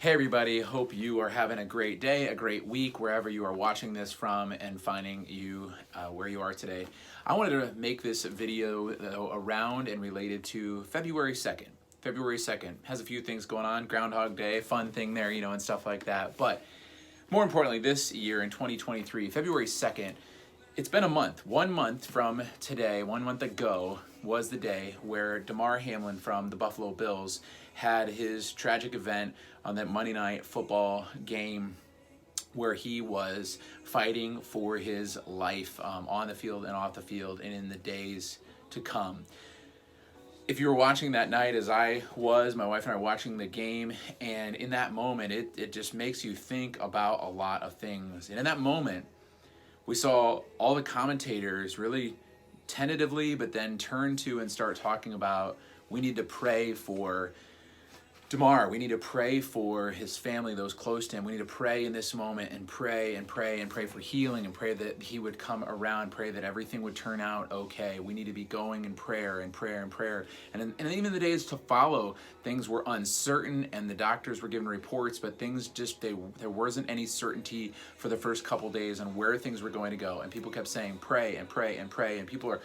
Hey everybody, hope you are having a great day, a great week, wherever you are watching this from and finding you where you are today. I wanted to make this video around and related to February 2nd. February 2nd has a few things going on, Groundhog Day, fun thing there, and stuff like that. But more importantly, this year in 2023, February 2nd, it's been a month. 1 month from today, 1 month ago, was the day where Damar Hamlin from the Buffalo Bills had his tragic event on that Monday Night Football game where he was fighting for his life on the field and off the field and in the days to come. If you were watching that night as I was, my wife and I were watching the game, and in that moment, it just makes you think about a lot of things. And in that moment, we saw all the commentators really tentatively, but then turn to and start talking about we need to pray for Damar. We need to pray for his family, those close to him. We need to pray in this moment and pray and pray and pray for healing and pray that he would come around, pray that everything would turn out okay. We need to be going in prayer and prayer and prayer. And even the days to follow, things were uncertain and the doctors were giving reports, but things just, there wasn't any certainty for the first couple days on where things were going to go. And people kept saying pray and pray and pray. And people are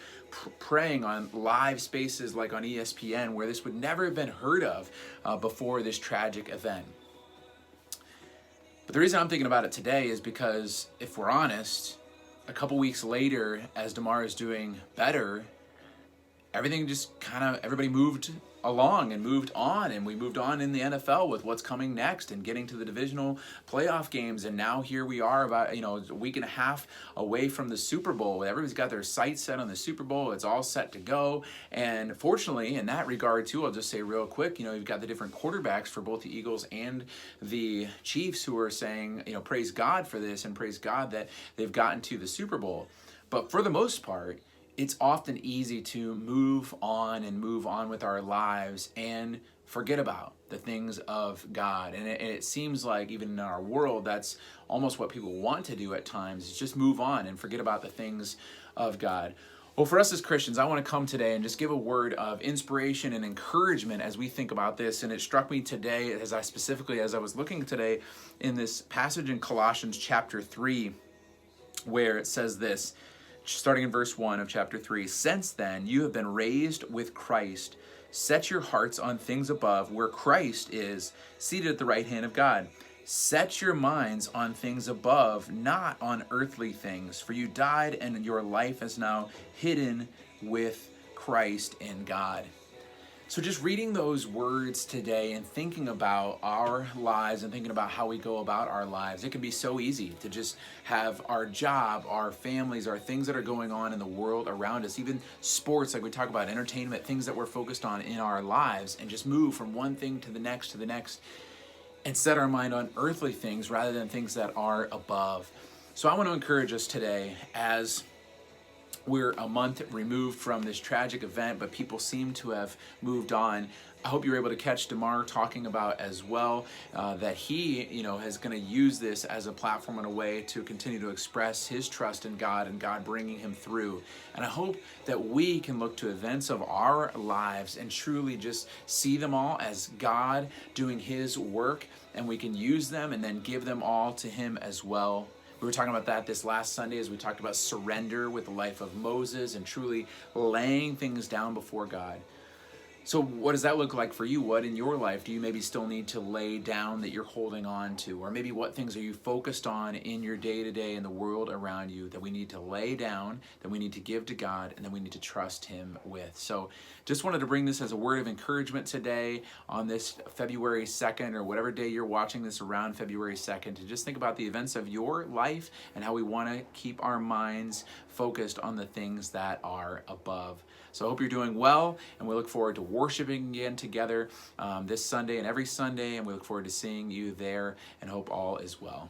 praying on live spaces like on ESPN where this would never have been heard of before this tragic event. But the reason I'm thinking about it today is because, if we're honest, a couple weeks later, as Damar is doing better, everything just everybody moved along and moved on, and we moved on in the NFL with what's coming next and getting to the divisional playoff games. And now here we are about a week and a half away from the Super Bowl. Everybody's got their sights set on the Super Bowl. It's all set to go. And fortunately, in that regard too, I'll just say real quick, you've got the different quarterbacks for both the Eagles and the Chiefs who are saying, praise God for this and praise God that they've gotten to the Super Bowl. But for the most part, it's often easy to move on with our lives and forget about the things of God. And it seems like even in our world, that's almost what people want to do at times, is just move on and forget about the things of God. Well, for us as Christians, I want to come today and just give a word of inspiration and encouragement as we think about this. And it struck me today as I was looking today in this passage in Colossians chapter 3, where it says this, starting in verse 1 of chapter 3, "Since then you have been raised with Christ. Set your hearts on things above, where Christ is, seated at the right hand of God. Set your minds on things above, not on earthly things, for you died and your life is now hidden with Christ in God." So just reading those words today and thinking about our lives and thinking about how we go about our lives, it can be so easy to just have our job, our families, our things that are going on in the world around us, even sports, like we talk about, entertainment, things that we're focused on in our lives, and just move from one thing to the next, and set our mind on earthly things rather than things that are above. So I want to encourage us today, as we're a month removed from this tragic event, but people seem to have moved on. I hope you're able to catch Damar talking about as well that he, is going to use this as a platform and a way to continue to express his trust in God and God bringing him through. And I hope that we can look to events of our lives and truly just see them all as God doing his work, and we can use them and then give them all to him as well. We were talking about that this last Sunday as we talked about surrender with the life of Moses and truly laying things down before God. So what does that look like for you? What in your life do you maybe still need to lay down that you're holding on to? Or maybe what things are you focused on in your day-to-day in the world around you that we need to lay down, that we need to give to God, and that we need to trust him with? So just wanted to bring this as a word of encouragement today on this February 2nd, or whatever day you're watching this around February 2nd, to just think about the events of your life and how we want to keep our minds focused on the things that are above. So I hope you're doing well, and we look forward to worshiping again together this Sunday and every Sunday, and we look forward to seeing you there, and hope all is well.